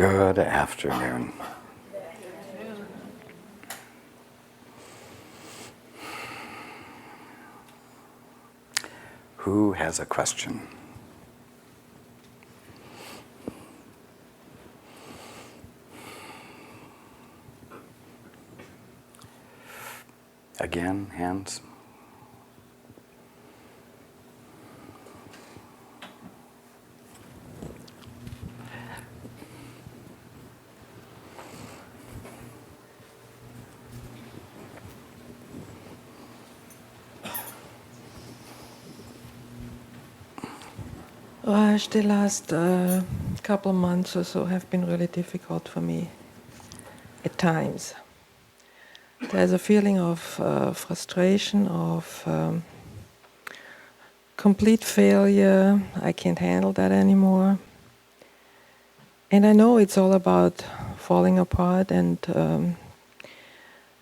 Good afternoon. Who has a question? Again, hands. Gosh, the last couple months or so have been really difficult for me at times. There's a feeling of frustration, of complete failure. I can't handle that anymore. And I know it's all about falling apart, and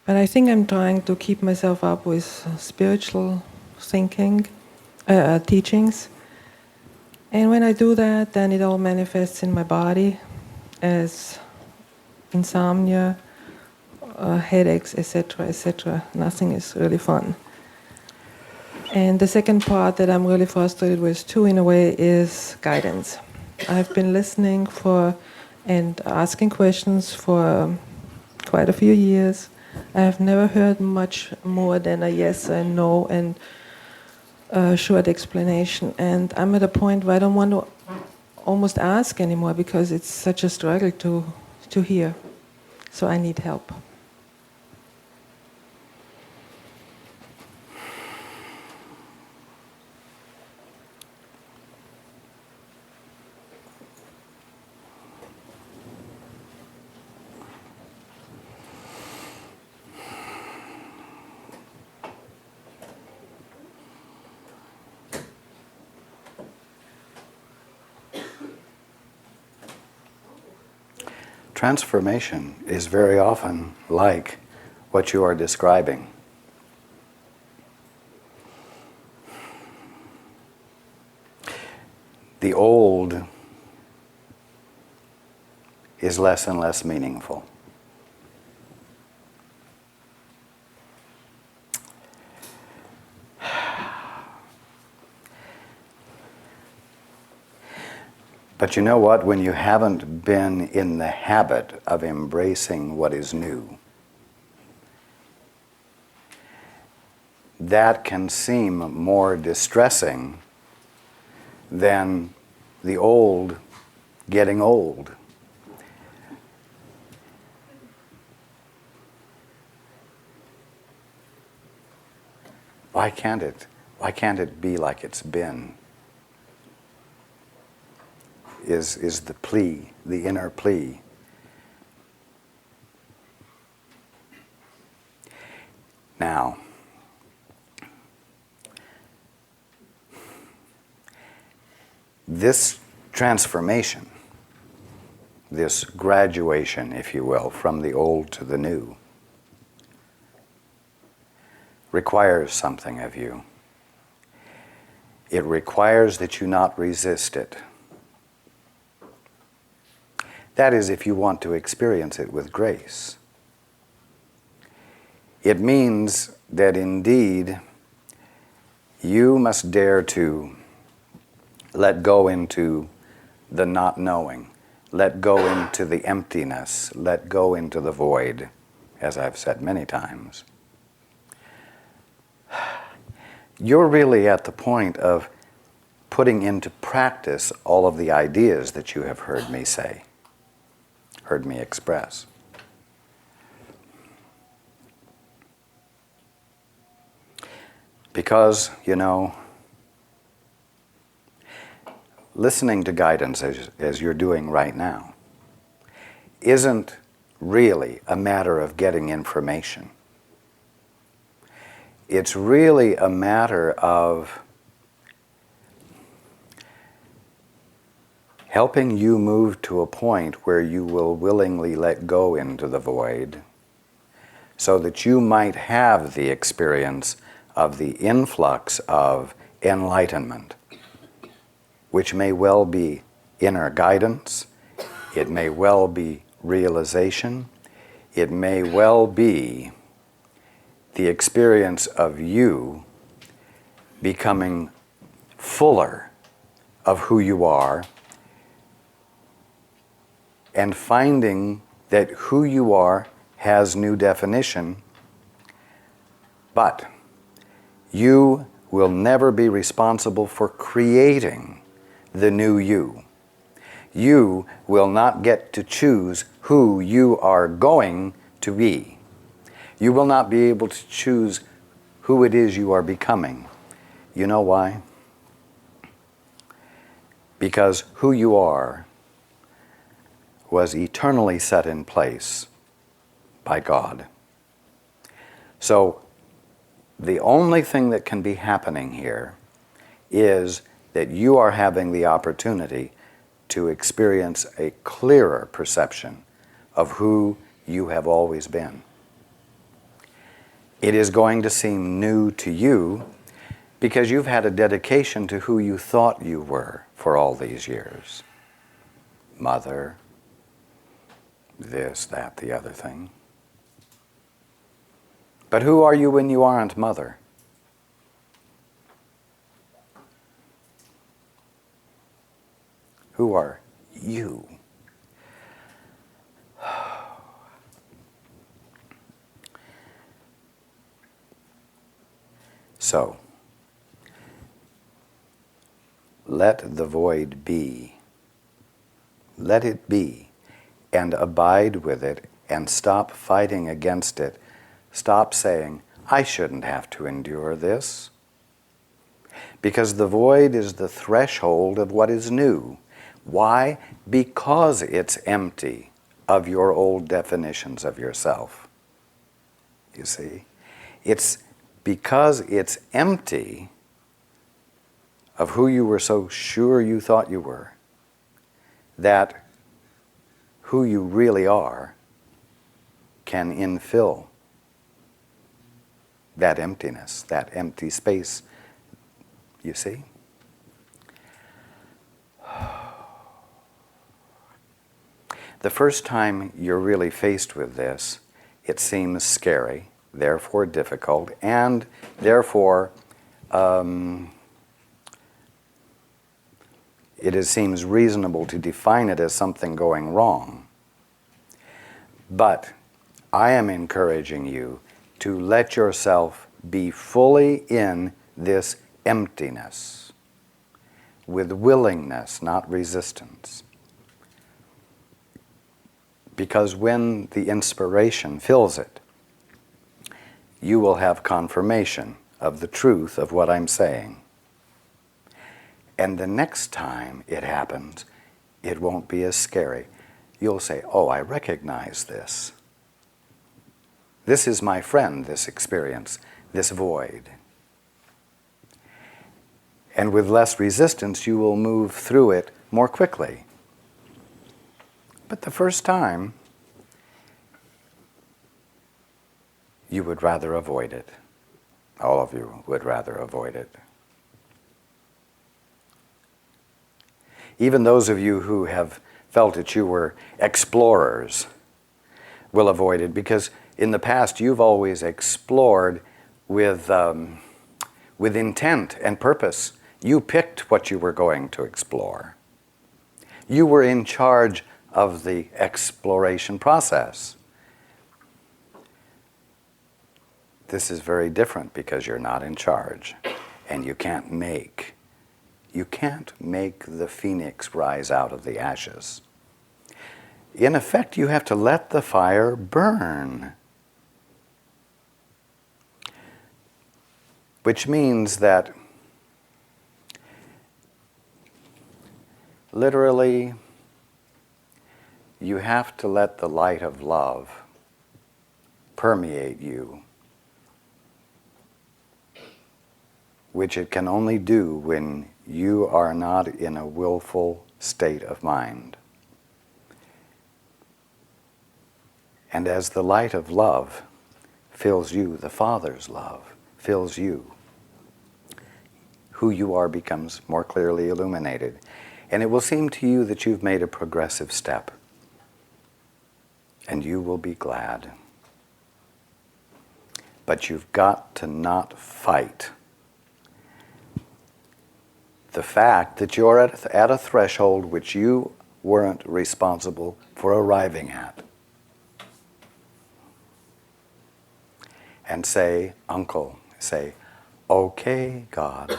but I think I'm trying to keep myself up with spiritual thinking, teachings. And when I do that, then it all manifests in my body as insomnia, headaches, etc., etc. Nothing is really fun. And the second part that I'm really frustrated with too, in a way, is guidance. I've been listening for and asking questions for quite a few years. I have never heard much more than a yes and no and short explanation, and I'm at a point where I don't want to almost ask anymore because it's such a struggle to hear. So I need help. Transformation is very often like what you are describing. The old is less and less meaningful. But you know what? When you haven't been in the habit of embracing what is new, that can seem more distressing than the old getting old. Why can't it? Why can't it be like it's been? Is the plea, the inner plea. Now, this transformation, this graduation, if you will, from the old to the new, requires something of you. It requires that you not resist it. That is, if you want to experience it with grace. It means that indeed you must dare to let go into the not knowing, let go into the emptiness, let go into the void, as I've said many times. You're really at the point of putting into practice all of the ideas that you have heard me say, heard me express. Because, you know, listening to guidance as you're doing right now isn't really a matter of getting information. It's really a matter of helping you move to a point where you will willingly let go into the void so that you might have the experience of the influx of enlightenment, which may well be inner guidance, It may well be realization. It may well be the experience of you becoming fuller of who you are and finding that who you are has new definition, but you will never be responsible for creating the new you. You will not get to choose who you are going to be. You will not be able to choose who it is you are becoming. You know why? Because who you are was eternally set in place by God. So the only thing that can be happening here is that you are having the opportunity to experience a clearer perception of who you have always been. It is going to seem new to you because you've had a dedication to who you thought you were for all these years. Mother, this, that, the other thing. But who are you when you aren't mother? Who are you? So, let the void be. Let it be, and abide with it, and stop fighting against it. Stop saying, I shouldn't have to endure this. Because the void is the threshold of what is new. Why? Because it's empty of your old definitions of yourself. You see? It's because it's empty of who you were so sure you thought you were, that who you really are can infill that emptiness, that empty space, you see? The first time you're really faced with this, it seems scary, therefore difficult, and therefore seems reasonable to define it as something going wrong. But I am encouraging you to let yourself be fully in this emptiness, with willingness, not resistance. Because when the inspiration fills it, you will have confirmation of the truth of what I'm saying. And the next time it happens, it won't be as scary. You'll say, oh, I recognize this. This is my friend, this experience, this void. And with less resistance, you will move through it more quickly. But the first time, you would rather avoid it. All of you would rather avoid it. Even those of you who have felt that you were explorers will avoid it, because in the past you've always explored with intent and purpose. You picked what you were going to explore. You were in charge of the exploration process. This is very different because you're not in charge, and you can't make the phoenix rise out of the ashes. In effect, you have to let the fire burn. Which means that literally you have to let the light of love permeate you, which it can only do when you are not in a willful state of mind. And as the light of love fills you, the Father's love fills you, who you are becomes more clearly illuminated. And it will seem to you that you've made a progressive step and you will be glad. But you've got to not fight the fact that you're at a threshold which you weren't responsible for arriving at. And say, Uncle, say, okay, God,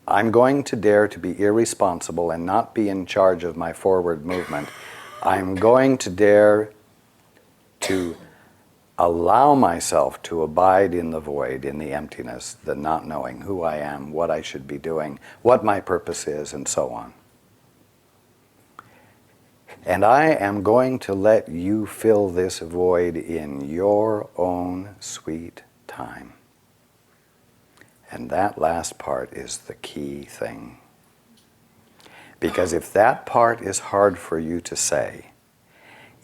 I'm going to dare to be irresponsible and not be in charge of my forward movement. I'm going to dare to allow myself to abide in the void, in the emptiness, the not knowing who I am, what I should be doing, what my purpose is, and so on. And I am going to let you fill this void in your own sweet time. And that last part is the key thing. Because if that part is hard for you to say,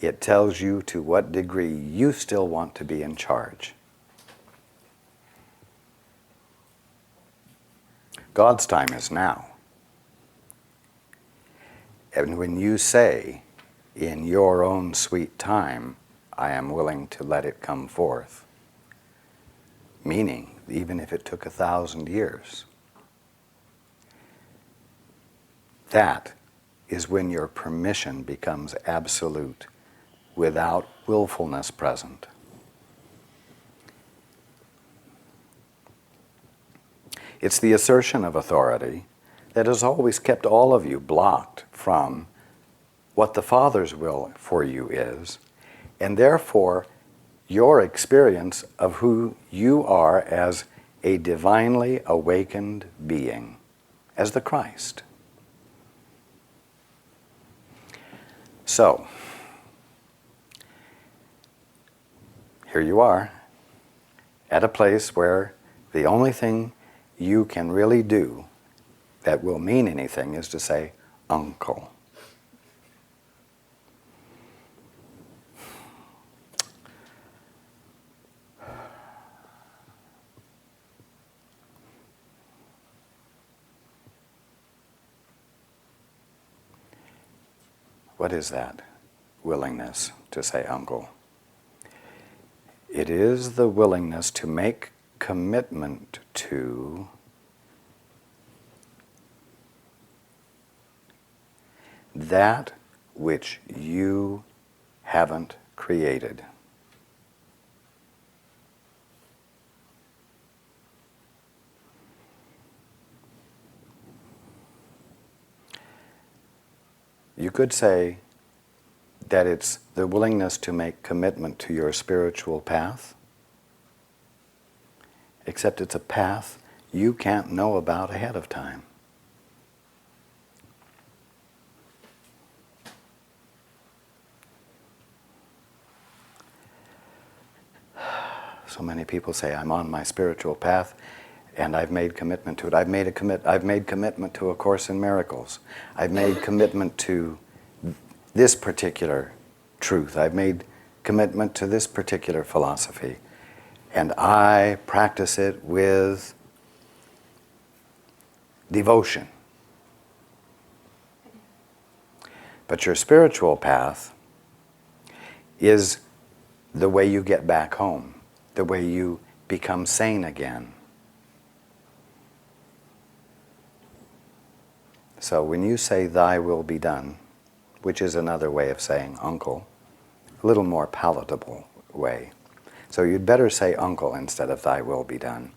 it tells you to what degree you still want to be in charge. God's time is now. And when you say, in your own sweet time, I am willing to let it come forth, meaning, even if it took 1,000 years, that is when your permission becomes absolute, without willfulness present. It's the assertion of authority that has always kept all of you blocked from what the Father's will for you is, and therefore your experience of who you are as a divinely awakened being, as the Christ. So, here you are, at a place where the only thing you can really do that will mean anything is to say, Uncle. What is that willingness to say, Uncle? It is the willingness to make commitment to that which you haven't created. You could say that it's the willingness to make commitment to your spiritual path, except it's a path you can't know about ahead of time. So many people say, I'm on my spiritual path, and I've made commitment to it. I've made commitment to A Course in Miracles. I've made commitment to this particular truth. I've made commitment to this particular philosophy. And I practice it with devotion. But your spiritual path is the way you get back home, the way you become sane again. So when you say, Thy will be done, which is another way of saying Uncle, a little more palatable way. So you'd better say Uncle instead of Thy will be done,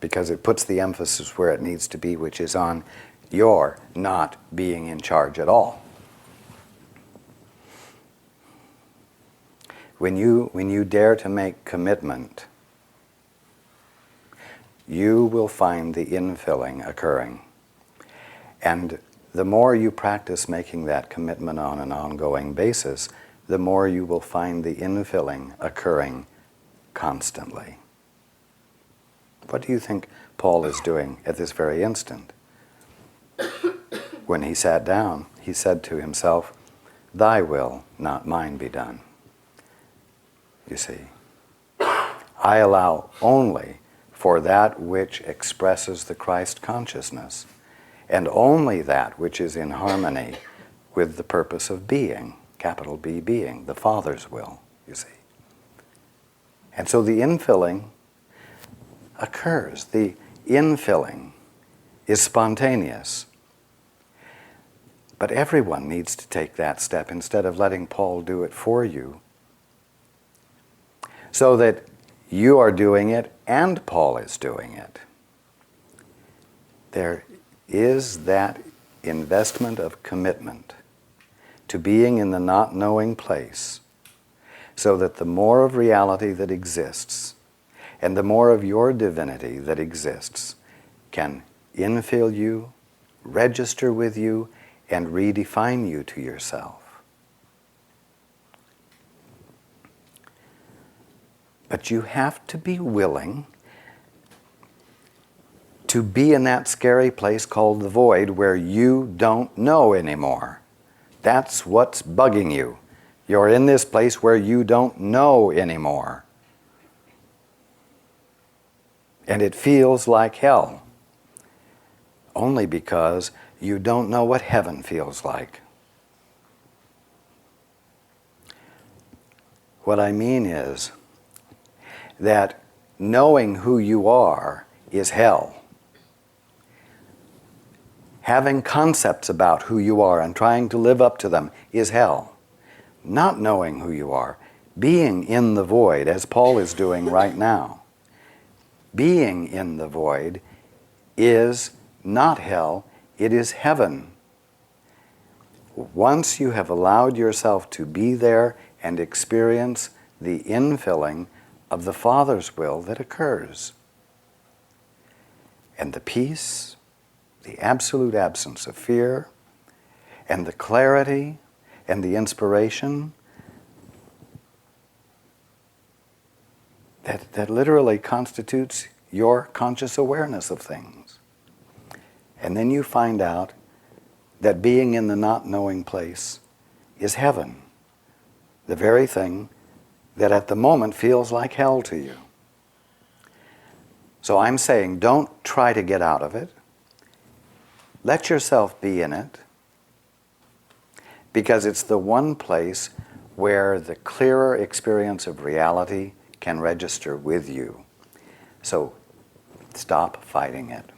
because it puts the emphasis where it needs to be, which is on your not being in charge at all. When you dare to make commitment, you will find the infilling occurring. And the more you practice making that commitment on an ongoing basis, the more you will find the infilling occurring constantly. What do you think Paul is doing at this very instant? When he sat down, he said to himself, Thy will, not mine, be done. You see, I allow only for that which expresses the Christ consciousness, and only that which is in harmony with the purpose of being, capital B being, the Father's will, you see. And so the infilling occurs. The infilling is spontaneous. But everyone needs to take that step instead of letting Paul do it for you, so that you are doing it and Paul is doing it. There is that investment of commitment to being in the not knowing place, so that the more of reality that exists and the more of your divinity that exists can infill you, register with you, and redefine you to yourself. But you have to be willing to be in that scary place called the void where you don't know anymore. That's what's bugging you. You're in this place where you don't know anymore. And it feels like hell. Only because you don't know what heaven feels like. What I mean is that knowing who you are is hell. Having concepts about who you are and trying to live up to them is hell. Not knowing who you are, being in the void, as Paul is doing right now, being in the void is not hell, it is heaven. Once you have allowed yourself to be there and experience the infilling of the Father's will that occurs, and the peace, the absolute absence of fear, and the clarity and the inspiration that literally constitutes your conscious awareness of things. And then you find out that being in the not knowing place is heaven, the very thing that at the moment feels like hell to you. So I'm saying, don't try to get out of it. Let yourself be in it, because it's the one place where the clearer experience of reality can register with you. So stop fighting it.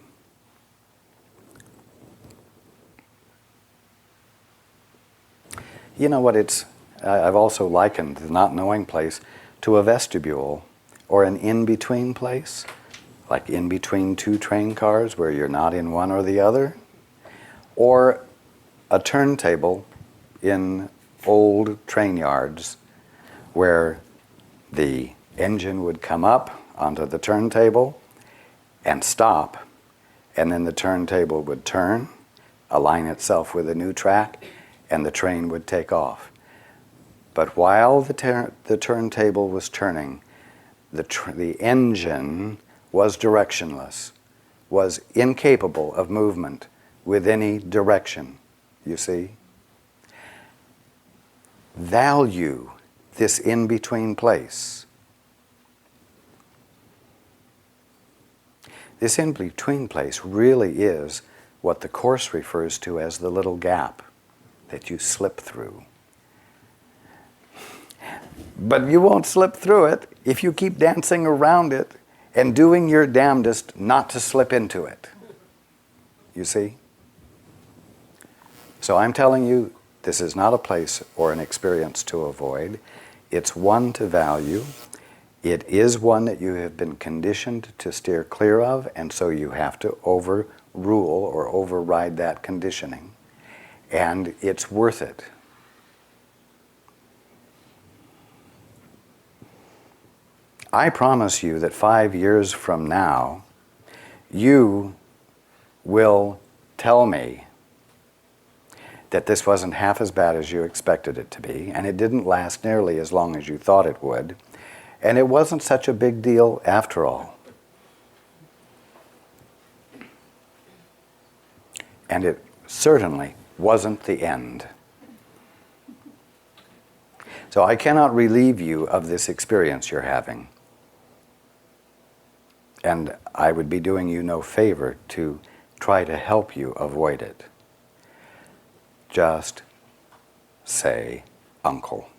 You know what, I've also likened the not knowing place to a vestibule or an in-between place, like in between two train cars where you're not in one or the other, or a turntable in old train yards where the engine would come up onto the turntable and stop, and then the turntable would turn, align itself with a new track, and the train would take off. But while the turntable was turning, the engine was directionless, was incapable of movement with any direction, you see? Value this in-between place. This in-between place really is what the Course refers to as the little gap that you slip through. But you won't slip through it if you keep dancing around it and doing your damnedest not to slip into it. You see? So I'm telling you, this is not a place or an experience to avoid. It's one to value. It is one that you have been conditioned to steer clear of, and so you have to overrule or override that conditioning. And it's worth it. I promise you that 5 years from now, you will tell me that this wasn't half as bad as you expected it to be, and it didn't last nearly as long as you thought it would, and it wasn't such a big deal after all. And it certainly wasn't the end. So I cannot relieve you of this experience you're having. And I would be doing you no favor to try to help you avoid it. Just say uncle.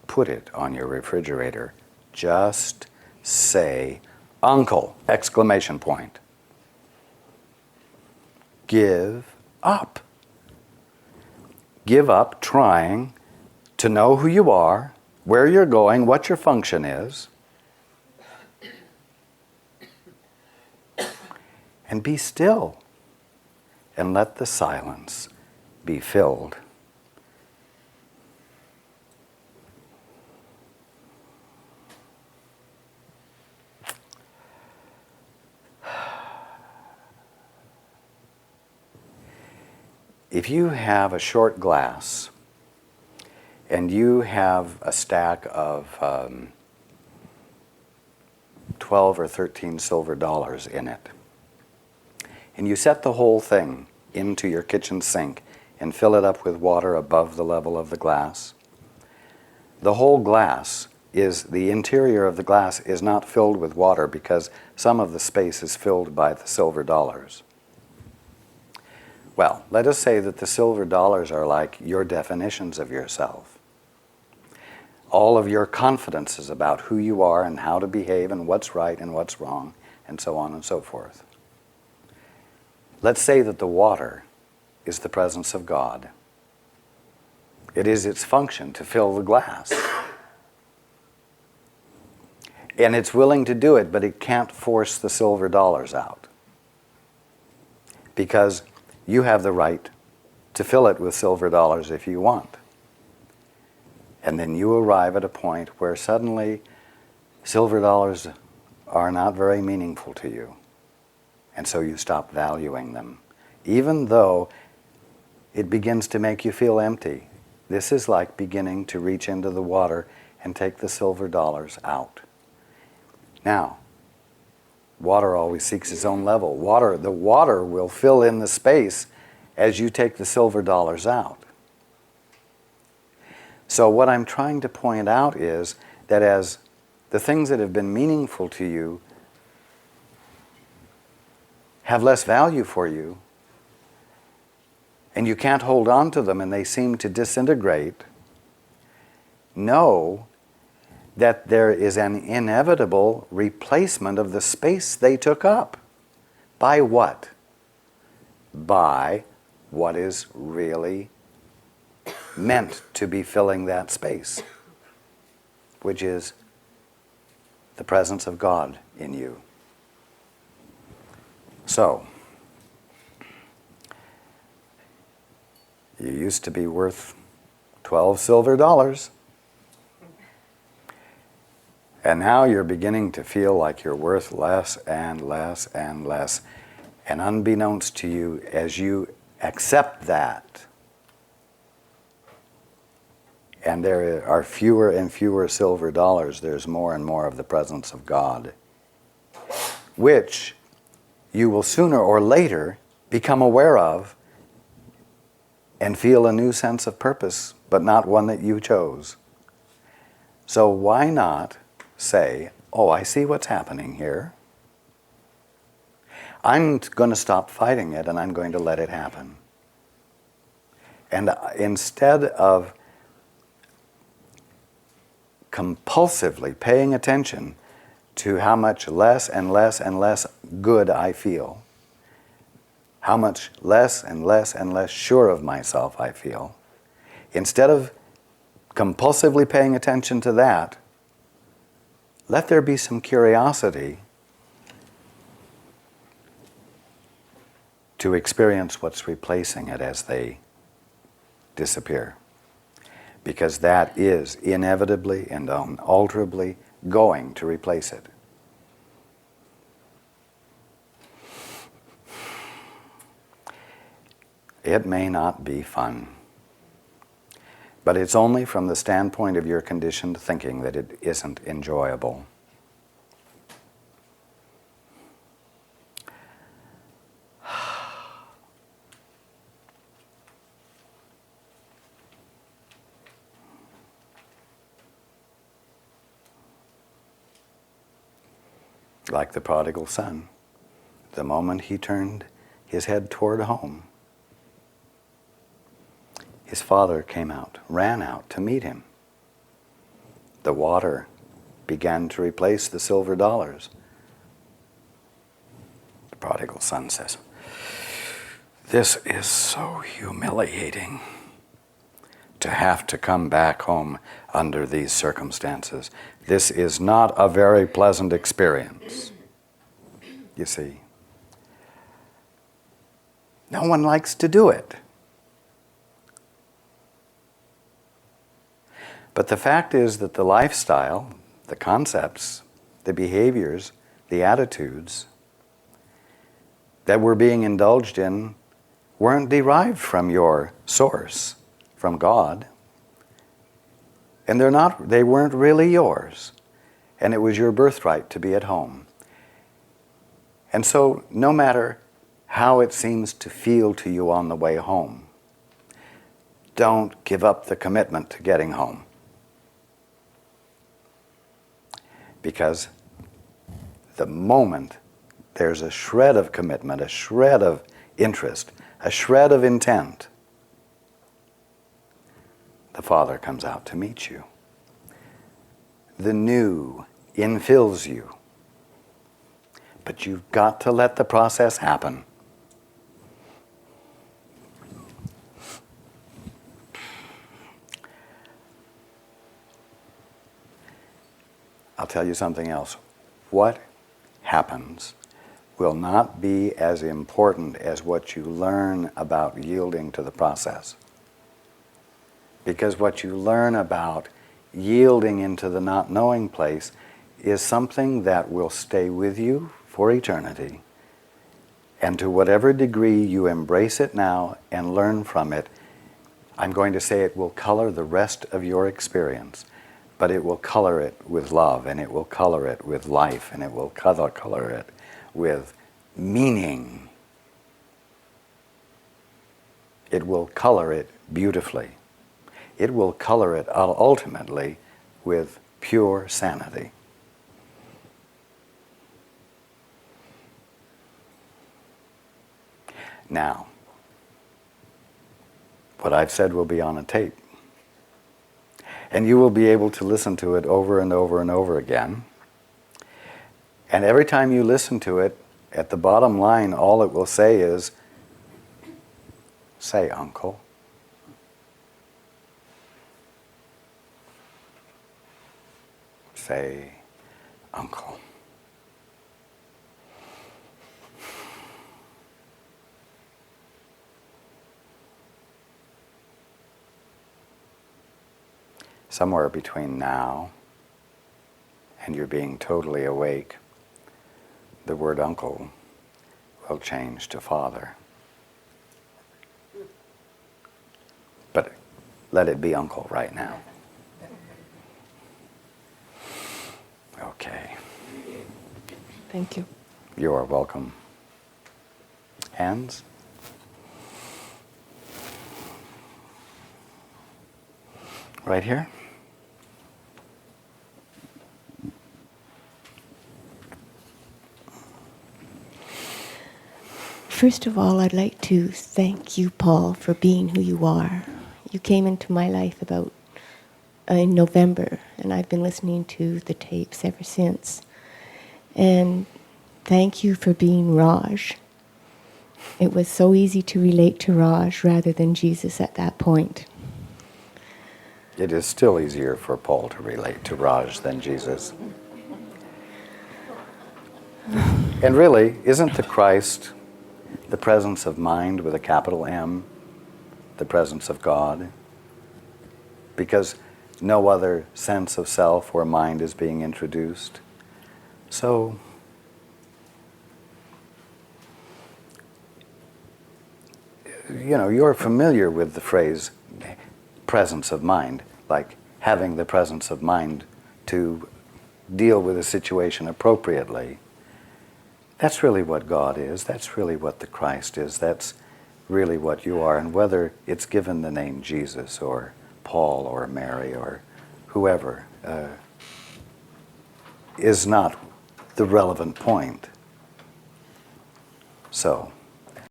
Put it on your refrigerator. Just say uncle! Exclamation point. Give up. Give up trying to know who you are, where you're going, what your function is, and be still and let the silence be filled. If you have a short glass and you have a stack of 12 or 13 silver dollars in it, and you set the whole thing into your kitchen sink and fill it up with water above the level of the glass, the whole glass the interior of the glass is not filled with water because some of the space is filled by the silver dollars. Well, let us say that the silver dollars are like your definitions of yourself. All of your confidences about who you are and how to behave and what's right and what's wrong and so on and so forth. Let's say that the water is the presence of God. It is its function to fill the glass. And it's willing to do it, but it can't force the silver dollars out. Because you have the right to fill it with silver dollars if you want. And then you arrive at a point where suddenly silver dollars are not very meaningful to you. And so you stop valuing them. Even though it begins to make you feel empty. This is like beginning to reach into the water and take the silver dollars out. Now, water always seeks its own level. The water will fill in the space as you take the silver dollars out. So what I'm trying to point out is that as the things that have been meaningful to you have less value for you, and you can't hold on to them and they seem to disintegrate, know that there is an inevitable replacement of the space they took up. By what? By what is really meant to be filling that space, which is the presence of God in you. So, you used to be worth 12 silver dollars. And now you're beginning to feel like you're worth less and less and less. And unbeknownst to you, as you accept that, and there are fewer and fewer silver dollars, there's more and more of the presence of God, which you will sooner or later become aware of and feel a new sense of purpose, but not one that you chose. So why not say, oh, I see what's happening here. I'm going to stop fighting it and I'm going to let it happen. And instead of compulsively paying attention to how much less and less and less good I feel, how much less and less and less sure of myself I feel, instead of compulsively paying attention to that, let there be some curiosity to experience what's replacing it as they disappear. Because that is inevitably and unalterably going to replace it. It may not be fun, but it's only from the standpoint of your conditioned thinking that it isn't enjoyable. Like the prodigal son, the moment he turned his head toward home, his father came out, ran out to meet him. The water began to replace the silver dollars. The prodigal son says, "This is so humiliating to have to come back home under these circumstances. This is not a very pleasant experience." You see, no one likes to do it. But the fact is that the lifestyle, the concepts, the behaviors, the attitudes that were being indulged in weren't derived from your source, from God. And they weren't really yours. And it was your birthright to be at home. And so no matter how it seems to feel to you on the way home, don't give up the commitment to getting home. Because the moment there's a shred of commitment, a shred of interest, a shred of intent, the Father comes out to meet you. The new infills you. But you've got to let the process happen. I'll tell you something else. What happens will not be as important as what you learn about yielding to the process. Because what you learn about yielding into the not knowing place is something that will stay with you for eternity. And to whatever degree you embrace it now and learn from it, I'm going to say it will color the rest of your experience. But it will color it with love, and it will color it with life, and it will color it with meaning. It will color it beautifully. It will color it ultimately with pure sanity. Now, what I've said will be on a tape. And you will be able to listen to it over and over and over again. And every time you listen to it, at the bottom line, all it will say is, "Say, Uncle." Say, Uncle. Somewhere between now and you're being totally awake, the word uncle will change to father. But let it be uncle right now. Okay. Thank you. You are welcome. Hands? Right here? First of all, I'd like to thank you, Paul, for being who you are. You came into my life about in November, and I've been listening to the tapes ever since. And thank you for being Raj. It was so easy to relate to Raj rather than Jesus at that point. It is still easier for Paul to relate to Raj than Jesus. And really, isn't the Christ the presence of mind with a capital M, the presence of God? Because no other sense of self or mind is being introduced. So, you're familiar with the phrase presence of mind, like having the presence of mind to deal with a situation appropriately. That's really what God is. That's really what the Christ is. That's really what you are. And whether it's given the name Jesus or Paul or Mary or whoever is not the relevant point. So,